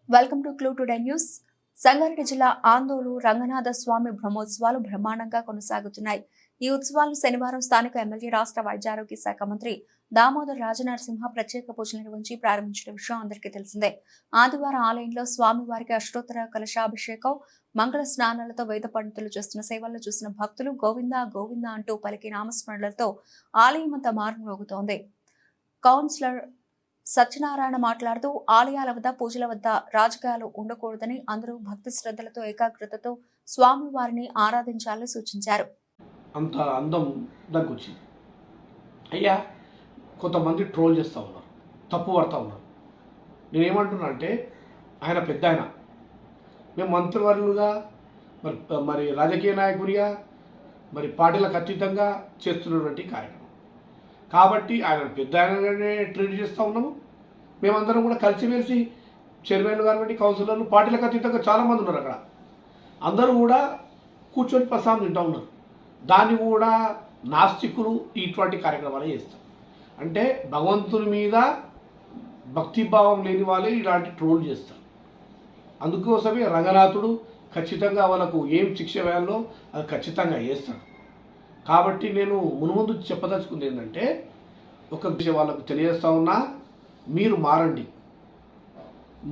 Welcome to clue today news. Sangareddy జిల్లా ఆందోళన రంగనాథ స్వామి బ్రహ్మోత్సవాలు బ్రహ్మాండంగా కొనసాగుతున్నాయి. ఈ ఉత్సవాలు శనివారం స్థానిక ఎమ్మెల్యే రాష్ట్ర వైద్యారోగ్య శాఖ మంత్రి దామోదర్ రాజనరసింహ ప్రత్యేక పూజలు నిర్వహించి ప్రారంభించిన విషయం అందరికీ తెలిసిందే. ఆదివారం ఆలయంలో స్వామివారికి అష్టోత్తర కలశాభిషేకం, మంగళ స్నానాలతో వేద పండితులు చేస్తున్న సేవలను చూసిన భక్తులు గోవిందా గోవిందా అంటూ పలికి నామస్మరణలతో ఆలయమంతా మారుమోగుతోంది. కౌన్సిలర్ సత్యనారాయణ మాట్లాడుతూ ఆలయాల వద్ద పూజల వద్ద రాజకీయాలు ఉండకూడదని, అందరూ భక్తి శ్రద్ధలతో ఏకాగ్రతతో స్వామివారిని ఆరాధించాలని సూచించారు. అంత అందం దగ్గొచ్చింది. అయ్యా, కొంతమంది ట్రోల్ చేస్తూ ఉన్నారు, తప్పు పడతా ఉన్నారు. నేనేమంటున్నా అంటే, ఆయన పెద్ద ఆయన, మేము మంత్రివర్యులుగా మరి రాజకీయ నాయకుడిగా మరి పార్టీలకు అతీతంగా చేస్తున్నటువంటి కార్యక్రమం కాబట్టి ఆయన పెద్ద ఆయనగానే ట్రీట్ చేస్తూ ఉన్నాము. మేమందరం కూడా కలిసిమెలిసి చైర్మన్లు కానివ్వండి, కౌన్సిలర్లు, పార్టీలకు అతీతంగా చాలామంది ఉన్నారు అక్కడ. అందరూ కూడా కూర్చొని ప్రసాదం తింటూ ఉన్నారు. దాన్ని కూడా నాస్తికులు ఇటువంటి కార్యక్రమాలు చేస్తారు. అంటే భగవంతుని మీద భక్తిభావం లేని వాళ్ళే ఇలాంటి ట్రోల్ చేస్తారు. అందుకోసమే రంగనాథుడు ఖచ్చితంగా వాళ్ళకు ఏం శిక్ష వేయాలో అది ఖచ్చితంగా వేస్తాడు. కాబట్టి నేను మునుముందు చెప్పదలుచుకుంది ఏంటంటే, ఒక విషయం వాళ్ళకు తెలియజేస్తా ఉన్నా, మీరు మారండి.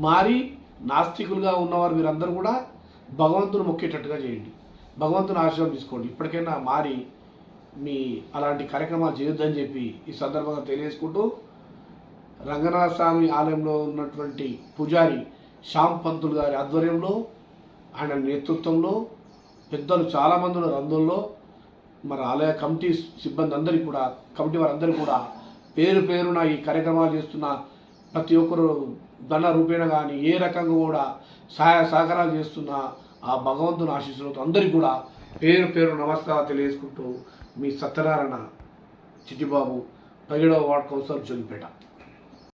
మారి నాస్తికులుగా ఉన్నవారు మీరందరూ కూడా భగవంతుని మొక్కేటట్టుగా చేయండి, భగవంతుని ఆశీర్వాదం తీసుకోండి. ఇప్పటికైనా మారి మీ అలాంటి కార్యక్రమాలు చేయొద్దని చెప్పి ఈ సందర్భంగా తెలియజేసుకుంటూ, రంగనాథ స్వామి ఆలయంలో ఉన్నటువంటి పూజారి శ్యామ్ పంతులు గారి ఆధ్వర్యంలో, ఆయన నేతృత్వంలో పెద్దలు చాలామంది ఉన్నారు. అందులో మరి ఆలయ కమిటీ సిబ్బంది అందరికీ కూడా, కమిటీ వారందరికీ కూడా పేరు పేరున ఈ కార్యక్రమాలు చేస్తున్న ప్రతి ఒక్కరు ధన రూపేణ కానీ ఏ రకంగా కూడా సహాయ సహకారాలు చేస్తున్న ఆ భగవంతుని ఆశీస్సులతో అందరికీ కూడా పేరు పేరు నమస్కారాలు తెలియజేసుకుంటూ, మీ సత్యనారాయణ చిట్టిబాబు, 17వ వార్డ్ కౌన్సిలర్, జోగిపేట.